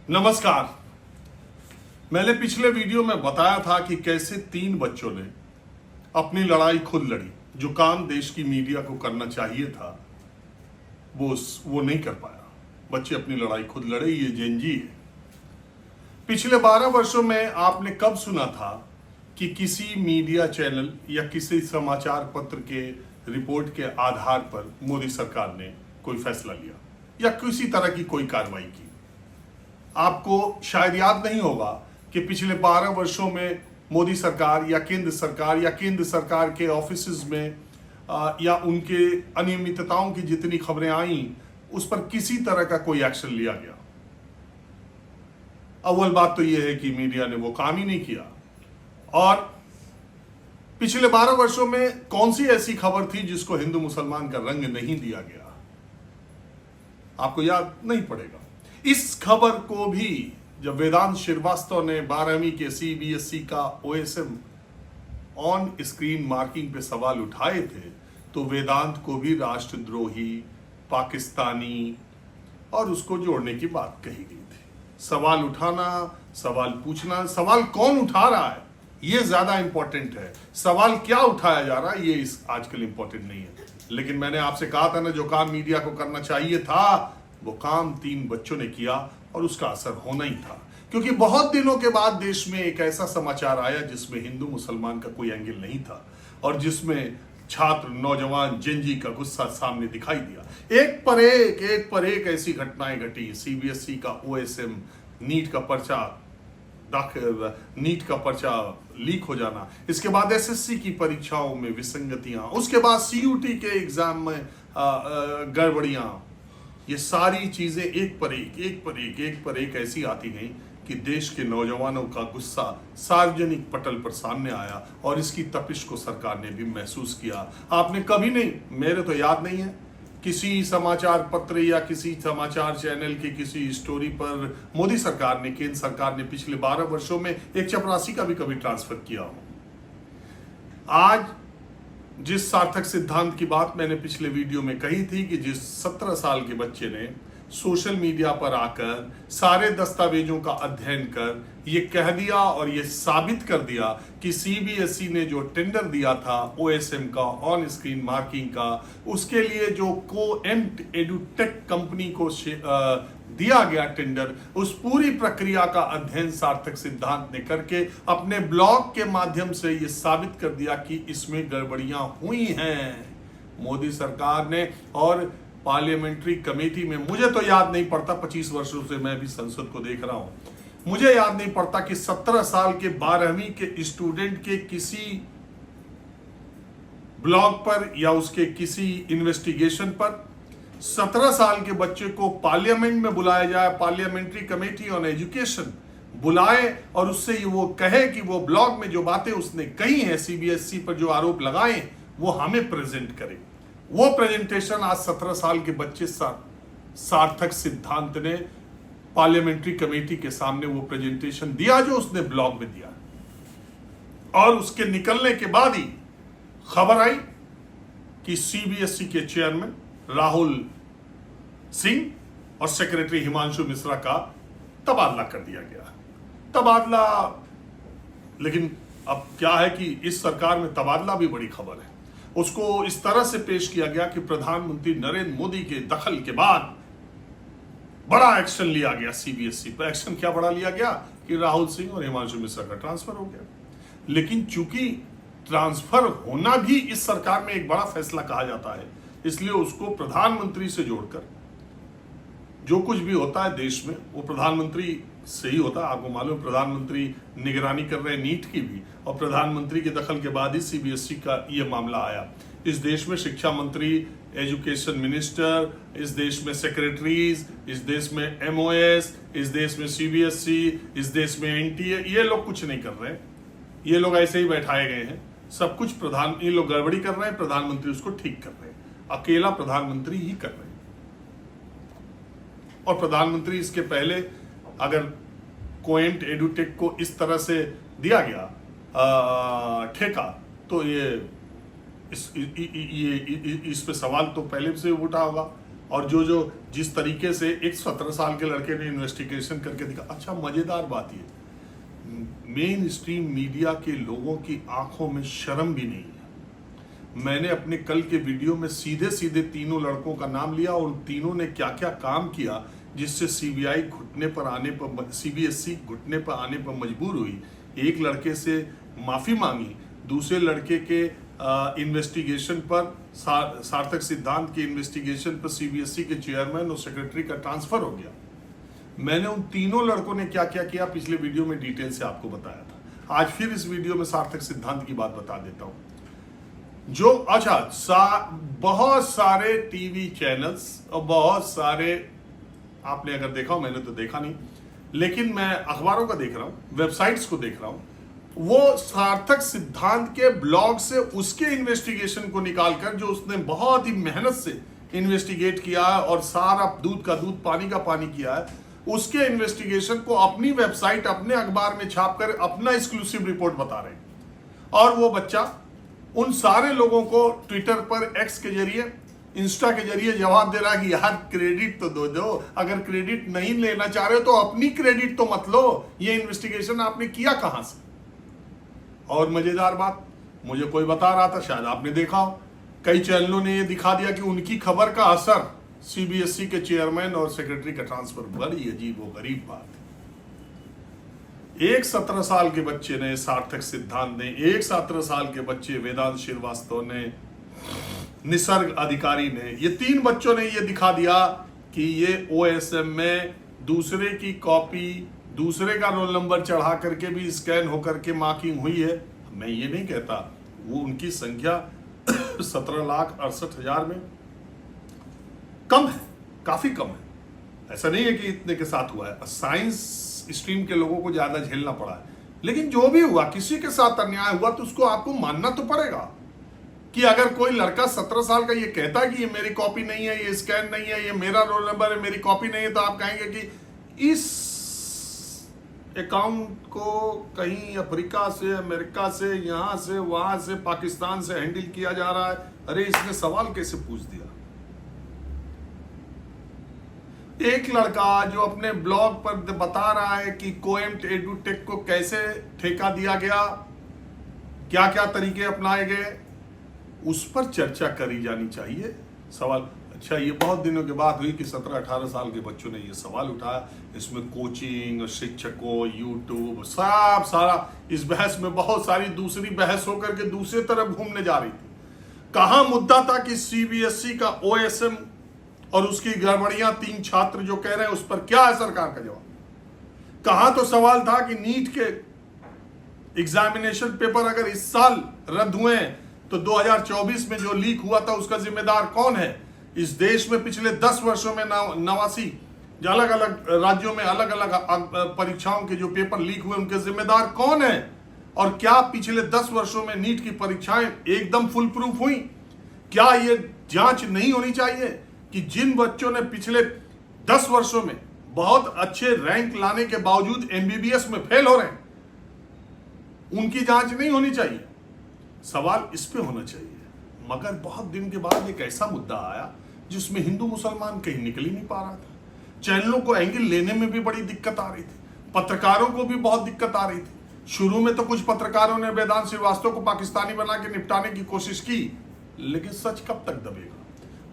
नमस्कार। मैंने पिछले वीडियो में बताया था कि कैसे 3 बच्चों ने अपनी लड़ाई खुद लड़ी। जो काम देश की मीडिया को करना चाहिए था वो नहीं कर पाया। बच्चे अपनी लड़ाई खुद लड़े। ये जेनजी है। पिछले 12 वर्षों में आपने कब सुना था कि किसी मीडिया चैनल या किसी समाचार पत्र के रिपोर्ट के आधार पर मोदी सरकार ने कोई फैसला लिया या किसी तरह की कोई कार्रवाई की? आपको शायद याद नहीं होगा कि पिछले 12 वर्षों में मोदी सरकार या केंद्र सरकार के ऑफिसेज में या उनके अनियमितताओं की जितनी खबरें आई उस पर किसी तरह का कोई एक्शन लिया गया। अव्वल बात तो यह है कि मीडिया ने वो काम ही नहीं किया। और पिछले 12 वर्षों में कौन सी ऐसी खबर थी जिसको हिंदू मुसलमान का रंग नहीं दिया गया? आपको याद नहीं पड़ेगा। इस खबर को भी जब वेदांत श्रीवास्तव ने 12वीं के सीबीएसई का ओएसएम ऑन स्क्रीन मार्किंग पे सवाल उठाए थे तो वेदांत को भी राष्ट्रद्रोही, पाकिस्तानी और उसको जोड़ने की बात कही गई थी। सवाल उठाना, सवाल पूछना, सवाल कौन उठा रहा है ये ज्यादा इंपॉर्टेंट है। सवाल क्या उठाया जा रहा है ये आजकल इंपॉर्टेंट नहीं है। लेकिन मैंने आपसे कहा था ना, जो काम मीडिया को करना चाहिए था वो काम 3 बच्चों ने किया और उसका असर होना ही था। क्योंकि बहुत दिनों के बाद देश में एक ऐसा समाचार आया जिसमें हिंदू मुसलमान का कोई एंगल नहीं था और जिसमें छात्र, नौजवान, जेनजी का गुस्सा सामने दिखाई दिया। एक पर एक ऐसी घटनाएं घटी। सीबीएसई का ओएसएम, नीट का पर्चा लीक हो जाना, इसके बाद एसएससी की परीक्षाओं में विसंगतियां, उसके बाद सीयूटी के एग्जाम में गड़बड़ियां, ये सारी चीजें एक पर एक ऐसी आती गई कि देश के नौजवानों का गुस्सा सार्वजनिक पटल पर सामने आया और इसकी तपिश को सरकार ने भी महसूस किया। आपने कभी नहीं, मेरे तो याद नहीं है, किसी समाचार पत्र या किसी समाचार चैनल की किसी स्टोरी पर मोदी सरकार ने, केंद्र सरकार ने पिछले 12 वर्षों में एक चपरासी का भी कभी ट्रांसफर किया हो। आज जिस सार्थक सिद्धांत की बात मैंने पिछले वीडियो में कही थी कि जिस 17 साल के बच्चे ने सोशल मीडिया पर आकर सारे दस्तावेजों का अध्ययन कर ये कह दिया और ये साबित कर दिया कि सीबीएसई ने जो टेंडर दिया था ओएसएम का, ऑन स्क्रीन मार्किंग का, उसके लिए जो कोएम्ट एडुटेक कंपनी को दिया गया टेंडर, उस पूरी प्रक्रिया का अध्ययन सार्थक सिद्धांत ने करके अपने ब्लॉग के माध्यम से ये साबित कर दिया कि इसमें गड़बड़ियां हुई हैं मोदी सरकार ने। और पार्लियामेंट्री कमेटी में, मुझे तो याद नहीं पड़ता, 25 वर्षों से मैं भी संसद को देख रहा हूं, मुझे याद नहीं पड़ता कि 17 साल के 12वीं के स्टूडेंट के किसी ब्लॉग पर या उसके किसी इन्वेस्टिगेशन पर 17 साल के बच्चे को पार्लियामेंट में बुलाया जाए, पार्लियामेंट्री कमेटी ऑन एजुकेशन बुलाए और उससे वो कहे कि वो ब्लॉग में जो बातें उसने कही हैं, सीबीएसई पर जो आरोप लगाए, वो हमें प्रेजेंट करे। वो प्रेजेंटेशन आज 17 साल के बच्चे सार्थक सिद्धांत ने पार्लियामेंट्री कमेटी के सामने वो प्रेजेंटेशन दिया जो उसने ब्लॉग में दिया। और उसके निकलने के बाद ही खबर आई कि सीबीएसई के चेयरमैन राहुल सिंह और सेक्रेटरी हिमांशु मिश्रा का तबादला कर दिया गया। तबादला, लेकिन अब क्या है कि इस सरकार में तबादला भी बड़ी खबर है। उसको इस तरह से पेश किया गया कि प्रधानमंत्री नरेंद्र मोदी के दखल के बाद बड़ा एक्शन लिया गया सीबीएसई पर। एक्शन क्या बड़ा लिया गया कि राहुल सिंह और हिमांशु मिश्रा का ट्रांसफर हो गया। लेकिन चूंकि ट्रांसफर होना भी इस सरकार में एक बड़ा फैसला कहा जाता है, इसलिए उसको प्रधानमंत्री से जोड़कर जो कुछ भी होता है देश में वो प्रधानमंत्री से ही होता है। आपको मालूम, प्रधानमंत्री निगरानी कर रहे हैं नीट की भी, और प्रधानमंत्री के दखल के बाद ही सीबीएसई का ये मामला आया। इस देश में शिक्षा मंत्री, एजुकेशन मिनिस्टर, इस देश में सेक्रेटरीज, इस देश में एमओएस, इस देश में सीबीएसई, इस देश में एनटीए, ये लोग कुछ नहीं कर रहे हैं। ये लोग ऐसे ही बैठाए गए हैं। सब कुछ ये लोग गड़बड़ी कर रहे हैं, प्रधानमंत्री उसको ठीक कर रहे हैं। अकेला प्रधानमंत्री ही कर रहे हैं। और प्रधानमंत्री इसके पहले अगर कोएम्ट एडुटेक को इस तरह से दिया गया ठेका, तो ये इस पे सवाल तो पहले से उठा होगा और जो जिस तरीके से एक 17 साल के लड़के ने इन्वेस्टिगेशन करके दिखा। अच्छा, मजेदार बात ये, मेन स्ट्रीम मीडिया के लोगों की आंखों में शर्म भी नहीं है। मैंने अपने कल के वीडियो में सीधे सीधे तीनों लड़कों का नाम लिया और तीनों ने क्या क्या काम किया जिससे सीबीआई घुटने पर आने पर, सीबीएसई घुटने पर आने पर मजबूर हुई। एक लड़के से माफी मांगी, दूसरे लड़के के इन्वेस्टिगेशन पर सार्थक सिद्धांत के इन्वेस्टिगेशन पर सीबीएसई के चेयरमैन और सेक्रेटरी का ट्रांसफर हो गया। मैंने उन तीनों लड़कों ने क्या क्या किया पिछले वीडियो में डिटेल से आपको बताया था। आज फिर इस वीडियो में सार्थक सिद्धांत की बात बता देता हूं। जो बहुत सारे टीवी चैनल्स और बहुत सारे, आपने अगर देखा हो, मैंने तो देखा नहीं, लेकिन मैं अखबारों का देख रहा हूं, वेबसाइट्स को देख रहा हूं, वो सार्थक सिद्धांत के ब्लॉग से उसके इन्वेस्टिगेशन को निकालकर, जो उसने बहुत ही मेहनत से इन्वेस्टिगेट किया है और सारा दूध का दूध पानी का पानी किया है, उसके इन्वेस्टिगेशन को अपनी वेबसाइट, अपने अखबार में छापकर अपना एक्सक्लूसिव रिपोर्ट बता रहे हैं। और वो बच्चा उन सारे लोगों को ट्विटर पर, एक्स के जरिए, इंस्टा के जरिए जवाब दे रहा है कि यार क्रेडिट तो दो, अगर क्रेडिट नहीं लेना चाह रहे हो तो अपनी क्रेडिट तो मत लो, ये इन्वेस्टिगेशन आपने किया कहां से। और मजेदार बात, मुझे कोई बता रहा था, शायद आपने देखा हो, कई चैनलों ने ये दिखा दिया कि उनकी खबर का असर सीबीएसई के चेयरमैन और सेक्रेटरी का ट्रांसफर। बड़ी अजीब व गरीब बात है। एक 17 साल के बच्चे ने, सार्थक सिद्धांत ने, एक 17 साल के बच्चे वेदांत श्रीवास्तव ने, निसर्ग अधिकारी ने, ये तीन बच्चों ने ये दिखा दिया कि ये ओएसएम में दूसरे की कॉपी, दूसरे का रोल नंबर चढ़ा करके भी स्कैन होकर के मार्किंग हुई है। मैं ये नहीं कहता, वो उनकी संख्या 17,68,000 में कम है, काफी कम है। ऐसा नहीं है कि इतने के साथ हुआ है। साइंस स्ट्रीम के लोगों को ज्यादा झेलना पड़ा है, लेकिन जो भी हुआ, किसी के साथ अन्याय हुआ तो उसको आपको मानना तो पड़ेगा। कि अगर कोई लड़का 17 साल का ये कहता है कि ये मेरी कॉपी नहीं है, ये स्कैन नहीं है, ये मेरा रोल नंबर है, मेरी कॉपी नहीं है, तो आप कहेंगे कि इस अकाउंट को कहीं अफ्रीका से, अमेरिका से, यहां से, वहां से, पाकिस्तान से हैंडल किया जा रहा है। अरे इसने सवाल कैसे पूछ दिया। एक लड़का जो अपने ब्लॉग पर बता रहा है कि कोएम्ट एडुटेक को कैसे ठेका दिया गया, क्या क्या तरीके अपनाए गए, उस पर चर्चा करी जानी चाहिए। सवाल, अच्छा ये बहुत दिनों के बाद हुई कि 17-18 साल के बच्चों ने ये सवाल उठाया। इसमें कोचिंग, शिक्षकों, यूट्यूब, सब सारा, इस बहस में बहुत सारी दूसरी बहस होकर के दूसरी तरफ घूमने जा रही थी। कहां मुद्दा था कि सीबीएसई का ओएसएम और उसकी गड़बड़ियां, 3 छात्र जो कह रहे हैं, उस पर क्या है सरकार का जवाब। कहां तो सवाल था कि नीट के एग्जामिनेशन पेपर अगर इस साल रद्द हुए तो 2024 में जो लीक हुआ था उसका जिम्मेदार कौन है। इस देश में पिछले 10 वर्षों में 89 अलग अलग राज्यों में अलग अलग परीक्षाओं के जो पेपर लीक हुए उनके जिम्मेदार कौन है। और क्या पिछले 10 वर्षों में नीट की परीक्षाएं एकदम फुल प्रूफ हुई। क्या ये जांच नहीं होनी चाहिए कि जिन बच्चों ने पिछले 10 वर्षों में बहुत अच्छे रैंक लाने के बावजूद एमबीबीएस में फेल हो रहे हैं, उनकी जांच नहीं होनी चाहिए। सवाल इस पे होना चाहिए। मगर बहुत दिन के बाद एक ऐसा मुद्दा आया जिसमें हिंदू मुसलमान कहीं निकल ही नहीं पा रहा था। चैनलों को एंगल लेने में भी बड़ी दिक्कत आ रही थी, पत्रकारों को भी बहुत दिक्कत आ रही थी। शुरू में तो कुछ पत्रकारों ने वेदांत श्रीवास्तव को पाकिस्तानी बना के निपटाने की कोशिश की, लेकिन सच कब तक दबेगा।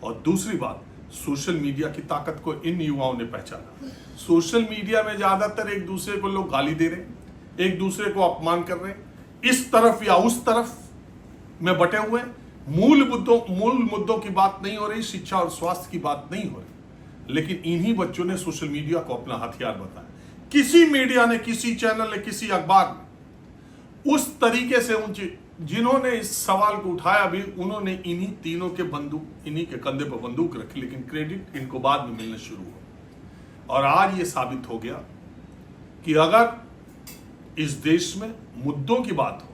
और दूसरी बात, सोशल मीडिया की ताकत को इन युवाओं ने पहचाना। सोशल मीडिया में ज्यादातर एक दूसरे को लोग गाली दे रहे, एक दूसरे को अपमान कर रहे, इस तरफ या उस तरफ में बटे हुए। मूल मुद्दों की बात नहीं हो रही, शिक्षा और स्वास्थ्य की बात नहीं हो रही, लेकिन इन्हीं बच्चों ने सोशल मीडिया को अपना हथियार बताया। किसी मीडिया ने, किसी चैनल ने, किसी अखबार ने उस तरीके से जिन्होंने इस सवाल को उठाया भी, उन्होंने इन्हीं तीनों के इन्हीं के कंधे पर बंदूक रखी, लेकिन क्रेडिट इनको बाद में मिलना शुरू हुआ। और आज ये साबित हो गया कि अगर इस देश में मुद्दों की बात हो,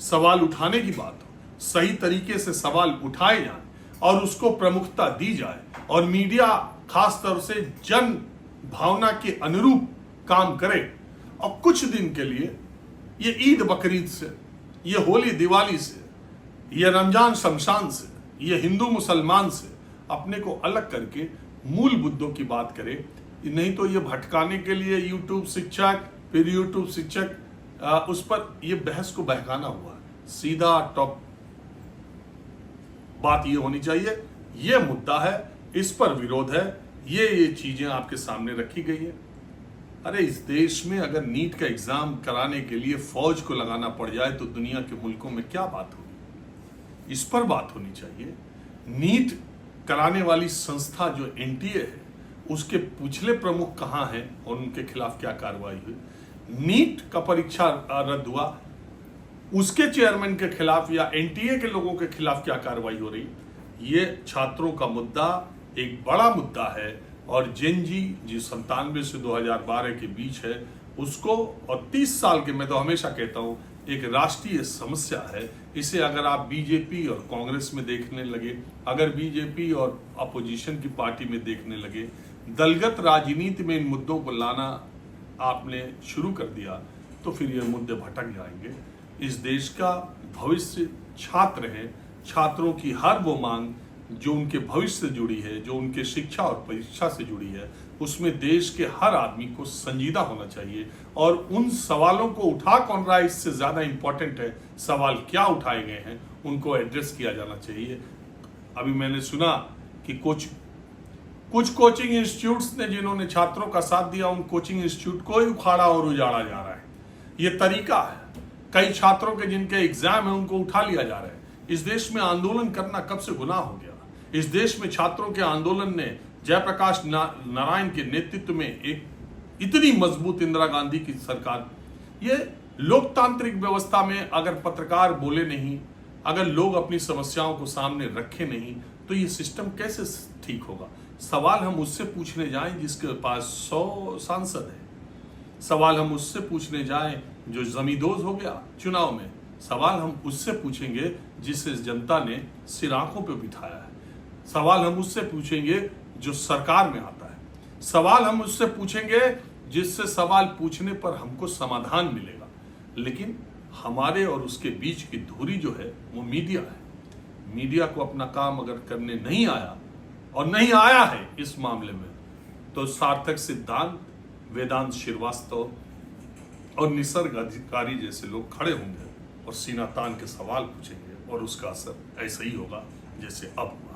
सवाल उठाने की बात हो, सही तरीके से सवाल उठाए जाएं और उसको प्रमुखता दी जाए, और मीडिया खास तौर से जन भावना के अनुरूप काम करे, और कुछ दिन के लिए ये ईद बकरीद से, ये होली दिवाली से, ये रमजान शमशान से, ये हिंदू मुसलमान से अपने को अलग करके मूल मुद्दों की बात करे। नहीं तो ये भटकाने के लिए यूट्यूब शिक्षक, फिर यूट्यूब शिक्षक, उस पर ये बहस को बहकाना हुआ। सीधा टॉप बात ये होनी चाहिए, ये मुद्दा है, इस पर विरोध है, ये चीजें आपके सामने रखी गई है। अरे इस देश में अगर नीट का एग्जाम कराने के लिए फौज को लगाना पड़ जाए तो दुनिया के मुल्कों में क्या बात होगी, इस पर बात होनी चाहिए। नीट कराने वाली संस्था जो एनटीए है, उसके पिछले प्रमुख कहाँ हैं और उनके खिलाफ क्या कार्रवाई हुई। नीट का परीक्षा रद्द हुआ, उसके चेयरमैन के खिलाफ या एनटीए के लोगों के खिलाफ क्या कार्रवाई हो रही। ये छात्रों का मुद्दा एक बड़ा मुद्दा है और जेन जी जो 97 से 2012 के बीच है उसको, और 30 साल के, मैं तो हमेशा कहता हूं, एक राष्ट्रीय समस्या है। इसे अगर आप बीजेपी और कांग्रेस में देखने लगे, अगर बीजेपी और अपोजिशन की पार्टी में देखने लगे, दलगत राजनीति में इन मुद्दों को लाना आपने शुरू कर दिया तो फिर ये मुद्दे भटक जाएंगे। इस देश का भविष्य छात्र है, छात्रों की हर वो मांग जो उनके भविष्य से जुड़ी है, जो उनके शिक्षा और परीक्षा से जुड़ी है, उसमें देश के हर आदमी को संजीदा होना चाहिए। और उन सवालों को उठा कौन रहा है इससे ज्यादा इंपॉर्टेंट है सवाल क्या उठाए गए हैं, उनको एड्रेस किया जाना चाहिए। अभी मैंने सुना कि कुछ कोचिंग इंस्टीट्यूट्स ने जिन्होंने छात्रों का साथ दिया, उन कोचिंग इंस्टीट्यूट को ही उखाड़ा और उजाड़ा जा रहा है। ये तरीका है। कई छात्रों के जिनके एग्जाम है उनको उठा लिया जा रहा है। इस देश में आंदोलन करना कब से गुनाह हो गया। इस देश में छात्रों के आंदोलन ने जयप्रकाश नारायण के नेतृत्व में एक इतनी मजबूत इंदिरा गांधी की सरकार, ये लोकतांत्रिक व्यवस्था में अगर पत्रकार बोले नहीं, अगर लोग अपनी समस्याओं को सामने रखे नहीं, तो ये सिस्टम कैसे ठीक होगा। सवाल हम उससे पूछने जाएं जिसके पास 100 सांसद है, सवाल हम उससे पूछने जाएं जो जमींदोज हो गया चुनाव में, सवाल हम उससे पूछेंगे जिसे जनता ने सिर आंखों पे बिठाया है, सवाल हम उससे पूछेंगे जो सरकार में आता है, सवाल हम उससे पूछेंगे जिससे सवाल पूछने पर हमको समाधान मिलेगा। लेकिन हमारे और उसके बीच की दूरी जो है वो मीडिया है। मीडिया को अपना काम अगर करने नहीं आया और नहीं आया है इस मामले में, तो सार्थक सिद्धांत, वेदांत श्रीवास्तव और निसर्ग अधिकारी जैसे लोग खड़े होंगे और सीना तान के सवाल पूछेंगे और उसका असर ऐसा ही होगा जैसे अब हुआ।